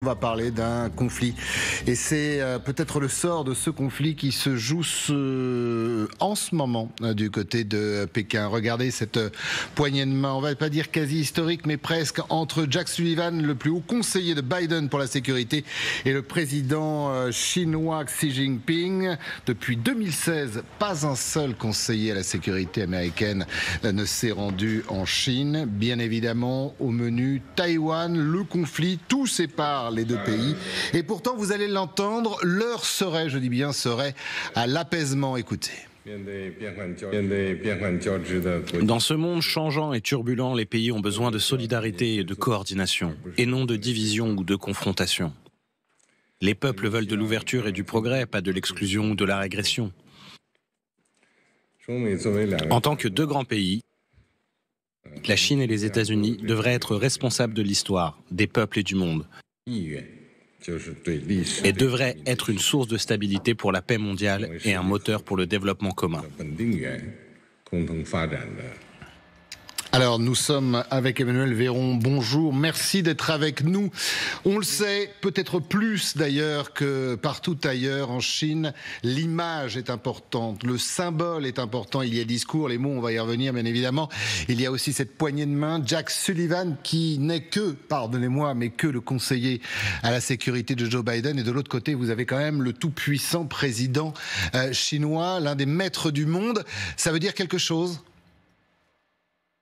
On va parler d'un conflit et c'est peut-être le sort de ce conflit qui se joue en ce moment du côté de Pékin. Regardez cette poignée de main, on va pas dire quasi historique mais presque, entre Jack Sullivan, le plus haut conseiller de Biden pour la sécurité, et le président chinois Xi Jinping. Depuis 2016, pas un seul conseiller à la sécurité américaine ne s'est rendu en Chine. Bien évidemment, au menu Taïwan, le conflit, tout sépare les deux pays. Et pourtant, vous allez l'entendre, l'heure serait, je dis bien serait, à l'apaisement. Écoutez. Dans ce monde changeant et turbulent, les pays ont besoin de solidarité et de coordination, et non de division ou de confrontation. Les peuples veulent de l'ouverture et du progrès, pas de l'exclusion ou de la régression. En tant que deux grands pays, la Chine et les États-Unis devraient être responsables de l'histoire, des peuples et du monde, et devraient être une source de stabilité pour la paix mondiale et un moteur pour le développement commun. Alors, nous sommes avec Emmanuel Véron. Bonjour, merci d'être avec nous. On le sait, peut-être plus d'ailleurs que partout ailleurs en Chine, l'image est importante, le symbole est important. Il y a discours, les mots, on va y revenir bien évidemment. Il y a aussi cette poignée de main, Jack Sullivan, qui n'est que, pardonnez-moi, mais que le conseiller à la sécurité de Joe Biden. Et de l'autre côté, vous avez quand même le tout-puissant président chinois, l'un des maîtres du monde. Ça veut dire quelque chose ?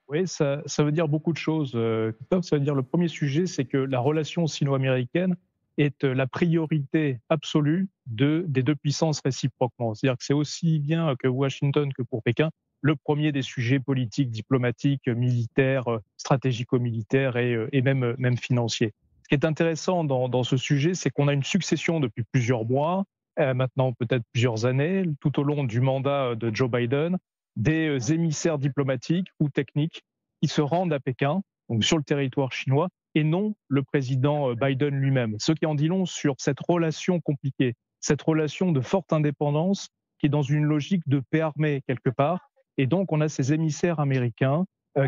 Oui, ça veut dire beaucoup de choses. Ça veut dire le premier sujet, c'est que la relation sino-américaine est la priorité absolue des deux puissances réciproquement. C'est-à-dire que c'est aussi bien que Washington que pour Pékin le premier des sujets politiques, diplomatiques, militaires, stratégico-militaires et même financiers. Ce qui est intéressant dans ce sujet, c'est qu'on a une succession depuis plusieurs mois, maintenant peut-être plusieurs années, tout au long du mandat de Joe Biden, des émissaires diplomatiques ou techniques qui se rendent à Pékin, donc sur le territoire chinois, et non le président Biden lui-même. Ce qui en dit long sur cette relation compliquée, cette relation de forte indépendance qui est dans une logique de paix armée quelque part. Et donc on a ces émissaires américains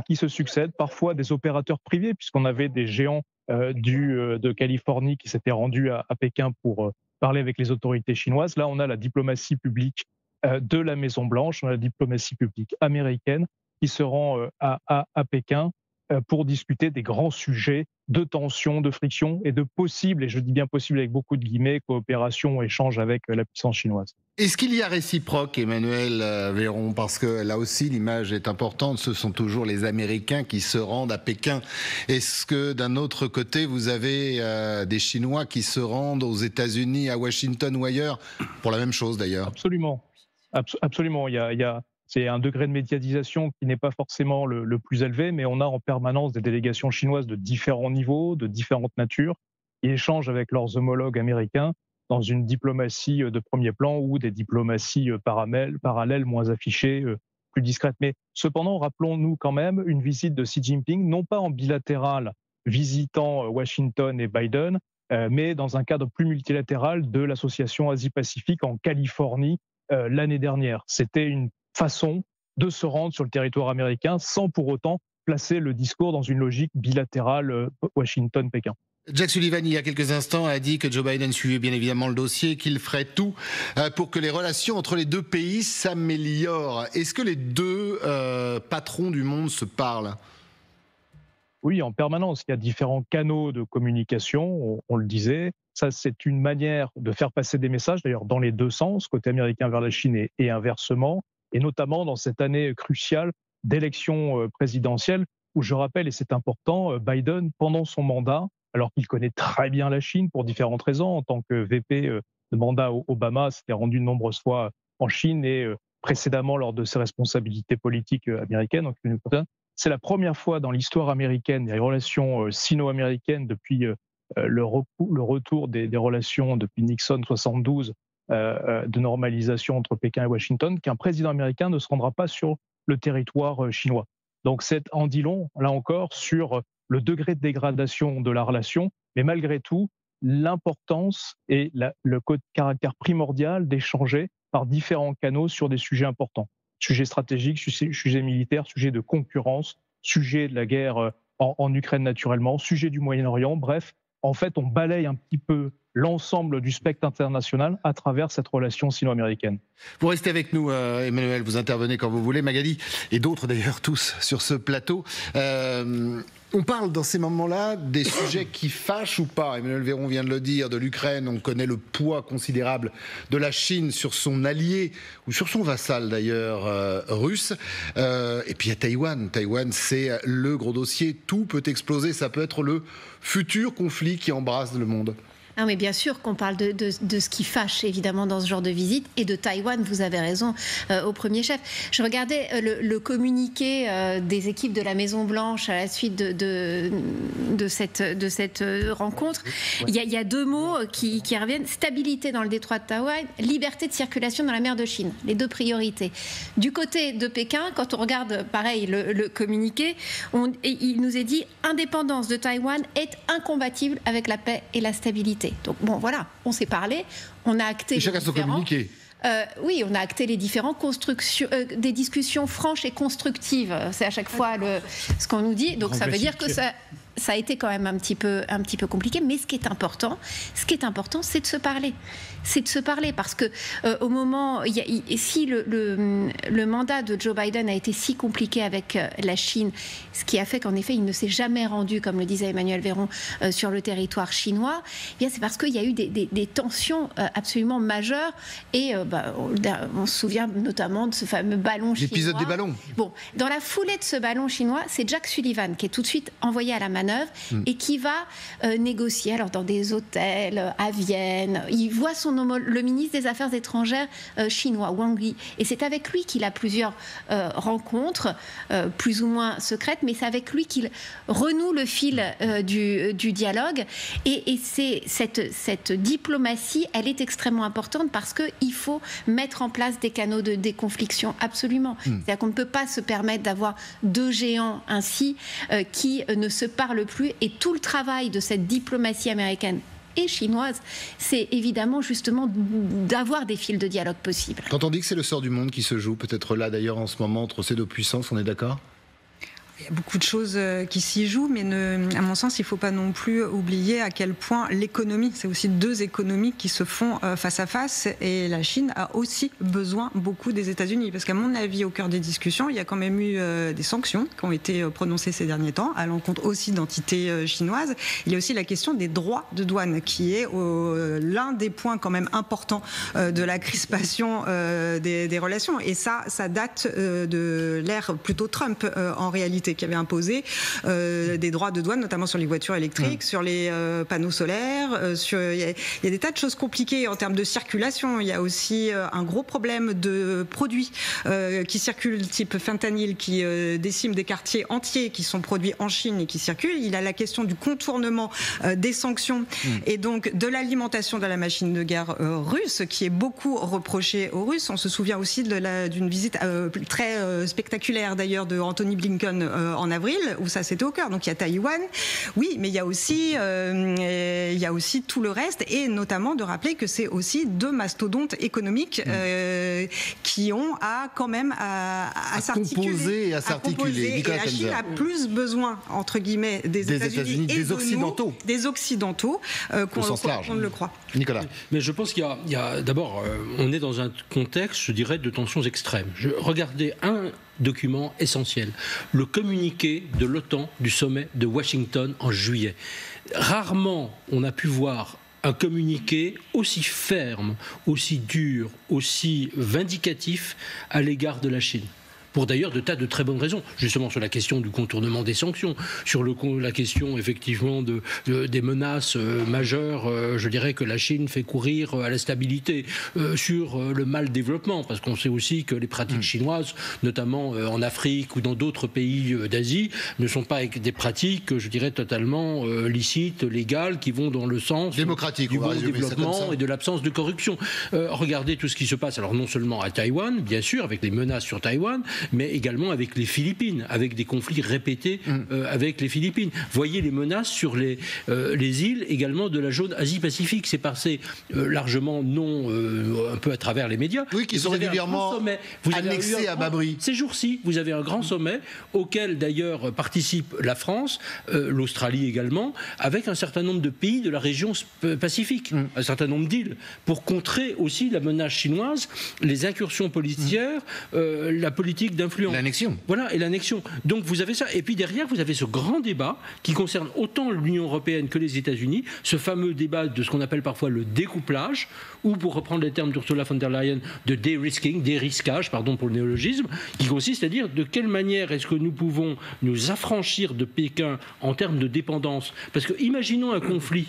qui se succèdent, parfois des opérateurs privés, puisqu'on avait des géants de Californie qui s'étaient rendus à Pékin pour parler avec les autorités chinoises. Là, on a la diplomatie publique de la Maison-Blanche, la diplomatie publique américaine, qui se rend à Pékin pour discuter des grands sujets de tension, de friction et de possibles, et je dis bien possible avec beaucoup de guillemets, coopération, échange avec la puissance chinoise. Est-ce qu'il y a réciproque, Emmanuel Véron? Parce que là aussi, l'image est importante. Ce sont toujours les Américains qui se rendent à Pékin. Est-ce que d'un autre côté, vous avez des Chinois qui se rendent aux États-Unis, à Washington ou ailleurs, pour la même chose d'ailleurs? Absolument. Absolument. C'est un degré de médiatisation qui n'est pas forcément le plus élevé, mais on a en permanence des délégations chinoises de différents niveaux, de différentes natures, qui échangent avec leurs homologues américains dans une diplomatie de premier plan ou des diplomaties parallèles moins affichées, plus discrètes. Mais cependant, rappelons-nous quand même une visite de Xi Jinping, non pas en bilatéral, visitant Washington et Biden, mais dans un cadre plus multilatéral de l'association Asie-Pacifique en Californie l'année dernière. C'était une façon de se rendre sur le territoire américain sans pour autant placer le discours dans une logique bilatérale Washington-Pékin. Jack Sullivan, il y a quelques instants, a dit que Joe Biden suivait bien évidemment le dossier, qu'il ferait tout pour que les relations entre les deux pays s'améliorent. Est-ce que les deux patrons du monde se parlent ? Oui, en permanence. Il y a différents canaux de communication, on le disait. Ça, c'est une manière de faire passer des messages, d'ailleurs dans les deux sens, côté américain vers la Chine et inversement, et notamment dans cette année cruciale d'élection présidentielle, où je rappelle, et c'est important, Biden, pendant son mandat, alors qu'il connaît très bien la Chine pour différentes raisons, en tant que VP de mandat Obama, s'était rendu de nombreuses fois en Chine et précédemment lors de ses responsabilités politiques américaines. Donc, c'est la première fois dans l'histoire américaine, des relations sino-américaines depuis le retour des relations depuis Nixon 72 de normalisation entre Pékin et Washington, qu'un président américain ne se rendra pas sur le territoire chinois. Donc c'est en dit long, là encore, sur le degré de dégradation de la relation, mais malgré tout, l'importance et le caractère primordial d'échanger par différents canaux sur des sujets importants. Sujets stratégiques, sujets militaires, sujets de concurrence, sujets de la guerre en Ukraine naturellement, sujets du Moyen-Orient, bref, en fait, on balaye un petit peu l'ensemble du spectre international à travers cette relation sino-américaine. Vous restez avec nous, Emmanuel, vous intervenez quand vous voulez, Magali, et d'autres d'ailleurs, tous sur ce plateau. On parle dans ces moments-là des sujets qui fâchent ou pas. Emmanuel Véron vient de le dire, de l'Ukraine, on connaît le poids considérable de la Chine sur son allié, ou sur son vassal d'ailleurs, russe. Et puis il y a Taïwan. Taïwan, c'est le gros dossier, tout peut exploser, ça peut être le futur conflit qui embrase le monde. Non, mais bien sûr qu'on parle de ce qui fâche, évidemment, dans ce genre de visite, et de Taïwan, vous avez raison, au premier chef. Je regardais le communiqué des équipes de la Maison-Blanche à la suite de cette rencontre. Il y a deux mots qui reviennent: stabilité dans le détroit de Taïwan, liberté de circulation dans la mer de Chine, les deux priorités. Du côté de Pékin, quand on regarde, pareil, le communiqué, il nous est dit « indépendance de Taïwan est incompatible avec la paix et la stabilité ». Donc bon, voilà, on s'est parlé, on a acté. Et chacun son communiqué. Oui, on a acté les différentes des discussions franches et constructives. C'est à chaque fois ce qu'on nous dit. Donc ça veut dire que ça a été quand même un petit peu compliqué. Mais ce qui est important, c'est de se parler. C'est de se parler parce que au moment, si le mandat de Joe Biden a été si compliqué avec la Chine, ce qui a fait qu'en effet il ne s'est jamais rendu, comme le disait Emmanuel Véron, sur le territoire chinois, eh bien c'est parce qu'il y a eu des tensions absolument majeures et on se souvient notamment de ce fameux ballon chinois. L'épisode des ballons. Bon, dans la foulée de ce ballon chinois, c'est Jack Sullivan qui est tout de suite envoyé à la manœuvre et qui va négocier alors dans des hôtels à Vienne. Il voit le ministre des Affaires étrangères chinois, Wang Yi. Et c'est avec lui qu'il a plusieurs rencontres, plus ou moins secrètes, mais c'est avec lui qu'il renoue le fil du dialogue. Et c'est cette diplomatie, elle est extrêmement importante parce qu'il faut mettre en place des canaux de déconfliction, absolument. C'est-à-dire qu'on ne peut pas se permettre d'avoir deux géants ainsi qui ne se parlent plus. Et tout le travail de cette diplomatie américaine et chinoise, c'est évidemment justement d'avoir des fils de dialogue possibles. Quand on dit que c'est le sort du monde qui se joue, peut-être là d'ailleurs en ce moment entre ces deux puissances, on est d'accord ? Il y a beaucoup de choses qui s'y jouent, mais à mon sens, il ne faut pas non plus oublier à quel point l'économie, c'est aussi deux économies qui se font face à face, et la Chine a aussi besoin beaucoup des États-Unis. Parce qu'à mon avis, au cœur des discussions, il y a quand même eu des sanctions qui ont été prononcées ces derniers temps, à l'encontre aussi d'entités chinoises. Il y a aussi la question des droits de douane, qui est l'un des points quand même importants de la crispation des relations. Et ça date de l'ère plutôt Trump, en réalité, qui avait imposé des droits de douane, notamment sur les voitures électriques, sur les panneaux solaires. Il y a des tas de choses compliquées en termes de circulation. Il y a aussi un gros problème de produits qui circulent, type fentanyl, qui déciment des quartiers entiers qui sont produits en Chine et qui circulent. Il y a la question du contournement des sanctions et donc de l'alimentation de la machine de guerre russe, qui est beaucoup reprochée aux Russes. On se souvient aussi d'une visite très spectaculaire d'ailleurs de Anthony Blinken en avril, où ça c'était au cœur. Donc il y a Taïwan, oui, mais il y a aussi tout le reste, et notamment de rappeler que c'est aussi deux mastodontes économiques qui ont quand même à s'articuler. Et à s'articuler. Et la Chine a plus besoin, entre guillemets, des États-Unis et des Occidentaux. Des Occidentaux qu'on ne le croit. Nicolas. Mais je pense qu'il y a d'abord, on est dans un contexte, je dirais, de tensions extrêmes. Regardez un document essentiel, le communiqué de l'OTAN du sommet de Washington en juillet. Rarement on a pu voir un communiqué aussi ferme, aussi dur, aussi vindicatif à l'égard de la Chine. Pour d'ailleurs de tas de très bonnes raisons, justement sur la question du contournement des sanctions, sur la question effectivement des menaces majeures, je dirais que la Chine fait courir à la stabilité, sur le mal développement, parce qu'on sait aussi que les pratiques chinoises, notamment en Afrique ou dans d'autres pays d'Asie, ne sont pas des pratiques, je dirais, totalement licites, légales, qui vont dans le sens démocratique, du bon développement et de l'absence de corruption. Regardez tout ce qui se passe, alors non seulement à Taïwan, bien sûr, avec les menaces sur Taïwan, mais également avec les Philippines, avec des conflits répétés avec les Philippines. Voyez les menaces sur les îles également de la zone Asie-Pacifique. C'est passé largement un peu à travers les médias. Oui, qui sont régulièrement annexés à bas bruit. Ces jours-ci, vous avez un grand sommet auquel d'ailleurs participe la France, l'Australie également, avec un certain nombre de pays de la région Pacifique, un certain nombre d'îles, pour contrer aussi la menace chinoise, les incursions policières, la politique d'influence. L'annexion. Voilà, et l'annexion. Donc vous avez ça. Et puis derrière, vous avez ce grand débat qui concerne autant l'Union européenne que les États-Unis, ce fameux débat de ce qu'on appelle parfois le découplage, ou pour reprendre les termes d'Ursula von der Leyen, de dérisking, dérisquage, pardon pour le néologisme, qui consiste à dire de quelle manière est-ce que nous pouvons nous affranchir de Pékin en termes de dépendance. Parce que imaginons un conflit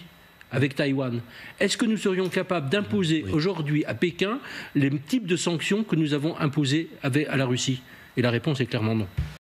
avec Taïwan. Est-ce que nous serions capables d'imposer aujourd'hui à Pékin les types de sanctions que nous avons imposées à la Russie? Et la réponse est clairement non.